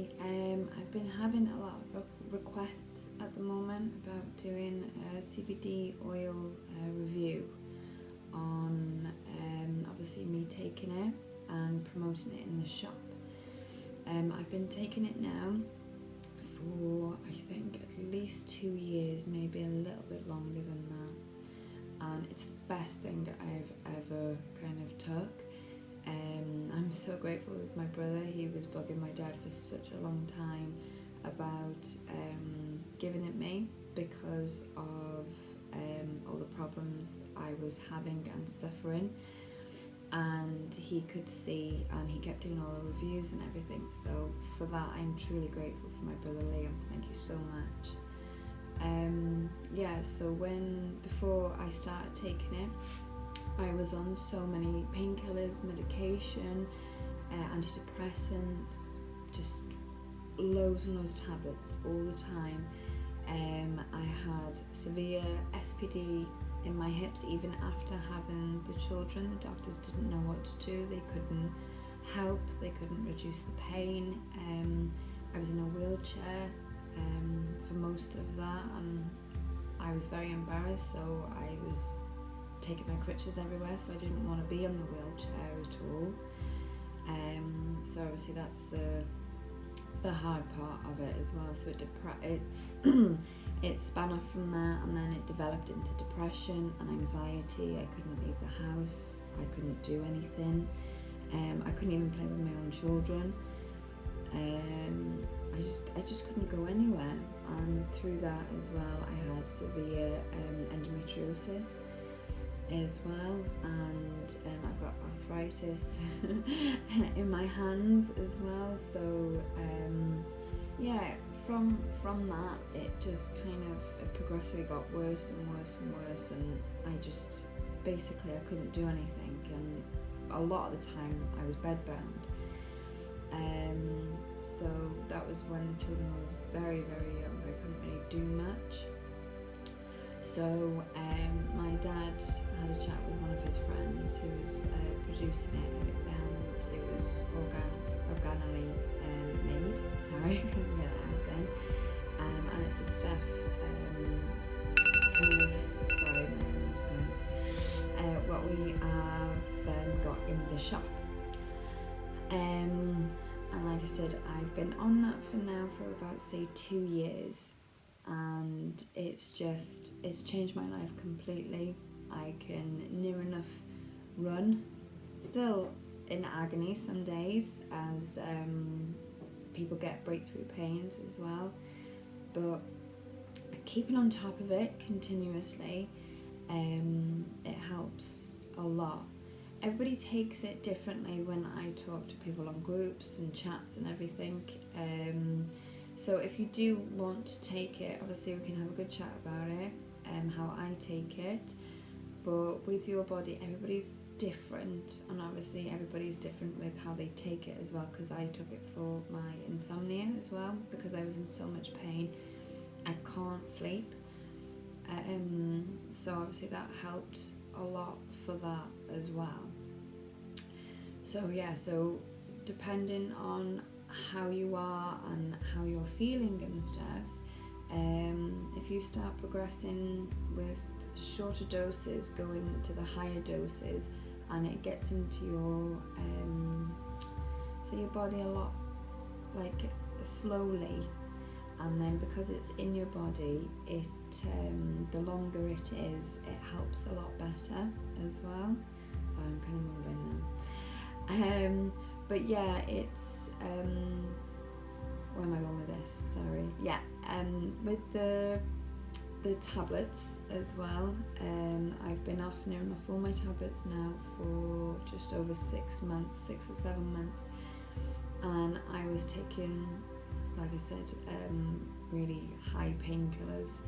Hi, I've been having a lot of requests at the moment about doing a CBD oil review on obviously me taking it and promoting it in the shop. I've been taking it now for I think at least 2 years, maybe a little bit longer than that, and it's the best thing I've ever kind of took. I'm so grateful with my brother. He was bugging my dad for such a long time about giving it me because of all the problems I was having and suffering, and he could see, and he kept doing all the reviews and everything. So for that, I'm truly grateful for my brother Liam. Thank you so much. So before I started taking it, I was on so many painkillers, medication, antidepressants, just loads and loads of tablets all the time. I had severe SPD in my hips even after having the children. The doctors didn't know what to do. They couldn't help, they couldn't reduce the pain. I was in a wheelchair for most of that, and I was very embarrassed, so I was taking my crutches everywhere, so I didn't want to be on the wheelchair at all. So obviously that's the hard part of it as well. So it span off from that, and then it developed into depression and anxiety. I couldn't leave the house, I couldn't do anything, I couldn't even play with my own children. I just couldn't go anywhere, and through that as well I had severe endometriosis as well, and I've got arthritis in my hands as well. So from that it just it progressively got worse and worse and worse, and I couldn't do anything, and a lot of the time I was bedbound. So that was when the children were very, very young. I couldn't really do much. So my dad had a chat with one of his friends who was producing it, and it was organically made. Sorry, I couldn't get it out then. And it's a stuff what we have got in the shop. And like I said, I've been on that for about say 2 years, and it's changed my life completely. I can near enough run, still in agony some days as people get breakthrough pains as well, but keeping on top of it continuously, it helps a lot. Everybody takes it differently when I talk to people on groups and chats and everything. So if you do want to take it, obviously we can have a good chat about it, how I take it. But with your body, everybody's different, and obviously everybody's different with how they take it as well, because I took it for my insomnia as well, because I was in so much pain. I can't sleep. So obviously that helped a lot for that as well. So depending on how you are and how you're feeling and stuff, if you start progressing with shorter doses, going to the higher doses, and it gets into your body a lot slowly, and then because it's in your body, it the longer it is, it helps a lot better as well. So I'm kind of moving now. But yeah, it's where am I going with this? Sorry. Yeah. With the tablets as well. I've been off near enough all my tablets now for just over 6 months, 6 or 7 months, and I was taking, like I said, really high painkillers,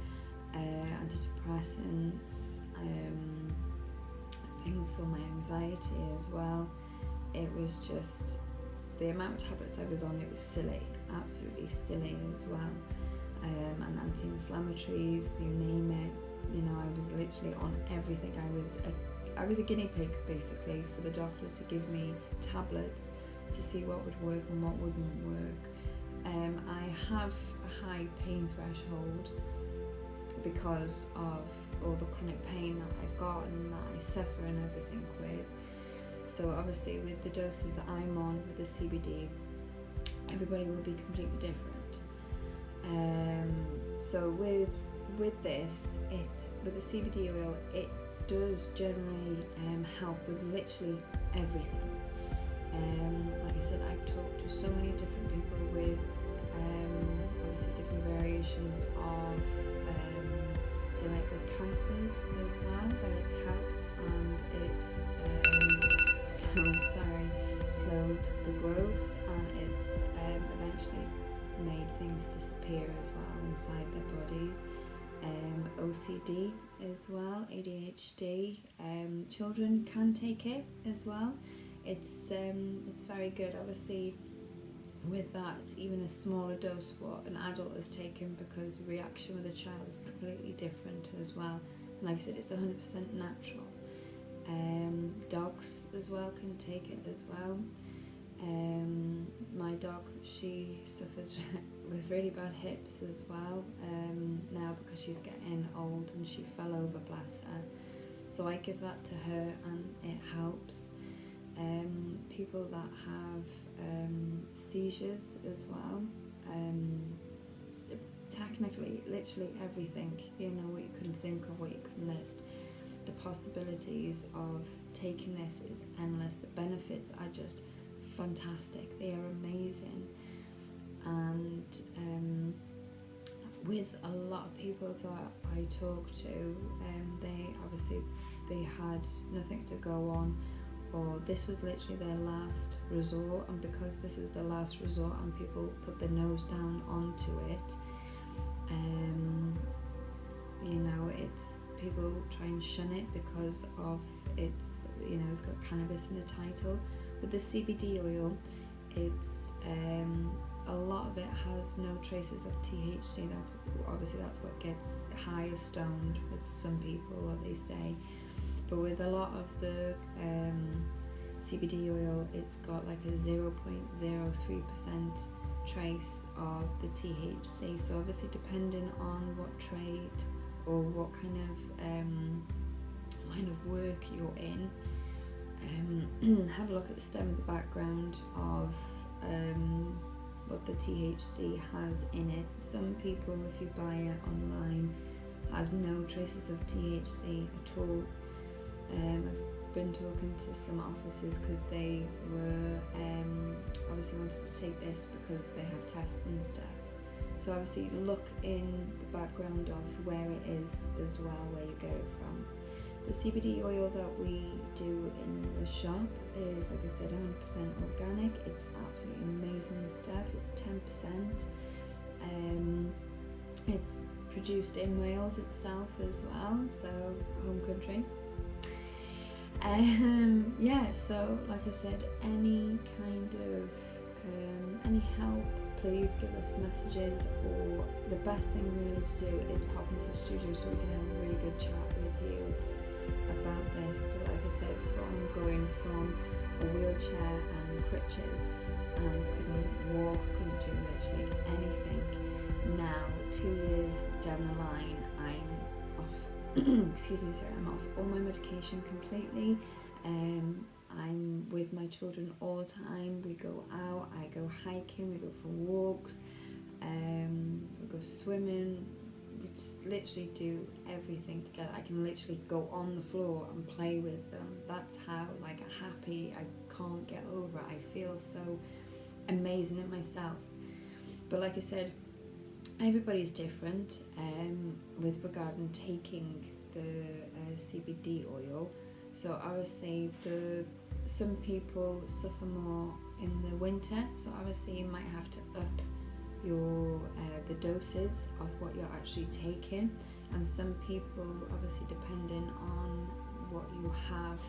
antidepressants, things for my anxiety as well. It was just the amount of tablets I was on, it was silly, absolutely silly as well. And anti-inflammatories, you name it. I was literally on everything. I was a guinea pig basically for the doctors to give me tablets to see what would work and what wouldn't work. have a high pain threshold because of all the chronic pain that I've got and that I suffer and everything with. So obviously with the doses that I'm on with the CBD, everybody will be completely different. So with this, it's with the CBD oil, it does generally help with literally everything. Like I said, I've talked to so many different people with obviously different variations of say like the cancers as well, that it's helped, and it's slowed the growth, and it's eventually made things disappear as well inside their bodies. OCD as well, ADHD, children can take it as well. It's very good. Obviously with that, it's even a smaller dose what an adult has taken, because the reaction with a child is completely different as well. And like I said, it's 100% natural. Dogs as well can take it as well. My dog, she suffered with really bad hips as well now, because she's getting old and she fell over, bless her. So I give that to her and it helps. People that have seizures as well, technically literally everything, you know, what you can think of, what you can list. The possibilities of taking this is endless. The benefits are just fantastic, they are amazing. And with a lot of people that I talk to, they had nothing to go on, or this was literally their last resort, and because this is the last resort and people put their nose down onto it, you know, it's people try and shun it because of it's, you know, it's got cannabis in the title. With the CBD oil, it's a lot of it has no traces of THC. That's what gets high or stoned with some people, what they say. But with a lot of the CBD oil, it's got like a 0.03% trace of the THC. So obviously depending on what trade or what kind of line of work you're in, have a look at the stem of the background of what the THC has in it. Some people, if you buy it online, has no traces of THC at all. I've been talking to some officers because they were obviously wanted to take this because they have tests and stuff. So obviously look in the background of where it is as well, where you get it from. The CBD oil that we do in the shop is, like I said, 100% organic. It's absolutely amazing stuff. It's 10%. It's produced in Wales itself as well, so home country. So like I said, any kind of any help, please give us messages, or the best thing really to do is pop into the studio so we can have a really good chat with you about this. But like I said, from going from a wheelchair and crutches and couldn't walk, couldn't do literally anything, now 2 years down the line, I'm off I'm off all my medication completely. I'm with my children all the time. We go out, I go hiking, we go for walks, we go swimming. We just literally do everything together. I can literally go on the floor and play with them. That's how happy I can't get over it. I feel so amazing in myself. But like I said, everybody's different with regarding taking the CBD oil. So obviously some people suffer more in the winter, so obviously you might have to up your the doses of what you're actually taking, and some people, obviously depending on what you have,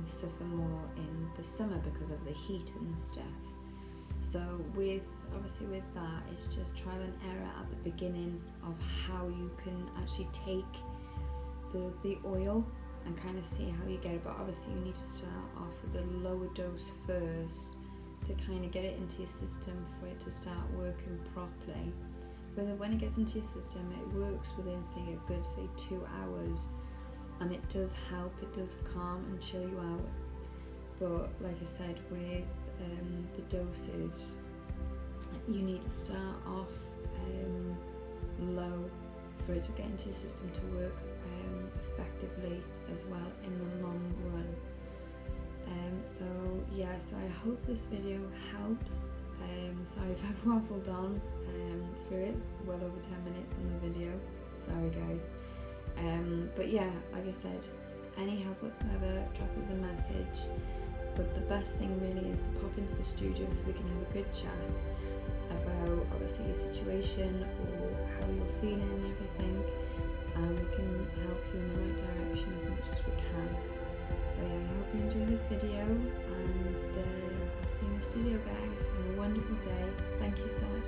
suffer more in the summer because of the heat and stuff. So with that, it's just trial and error at the beginning of how you can actually take the oil and kind of see how you get it. But obviously you need to start off with a lower dose first to kind of get it into your system for it to start working properly. But when it gets into your system, it works within, say, a good, say, 2 hours, and it does help, it does calm and chill you out. But like I said, with the dosage, you need to start off low for it to get into your system to work effectively as well in the long run. So I hope this video helps. Sorry if I've waffled on through it, well over 10 minutes in the video, sorry guys. But yeah, like I said, any help whatsoever, drop us a message. But the best thing really is to pop into the studio so we can have a good chat about obviously your situation or how you're feeling and everything, and we can help you in the right direction as much as we can. So yeah, I hope you enjoy this video, and I'll see you in the studio guys. Have a wonderful day. Thank you so much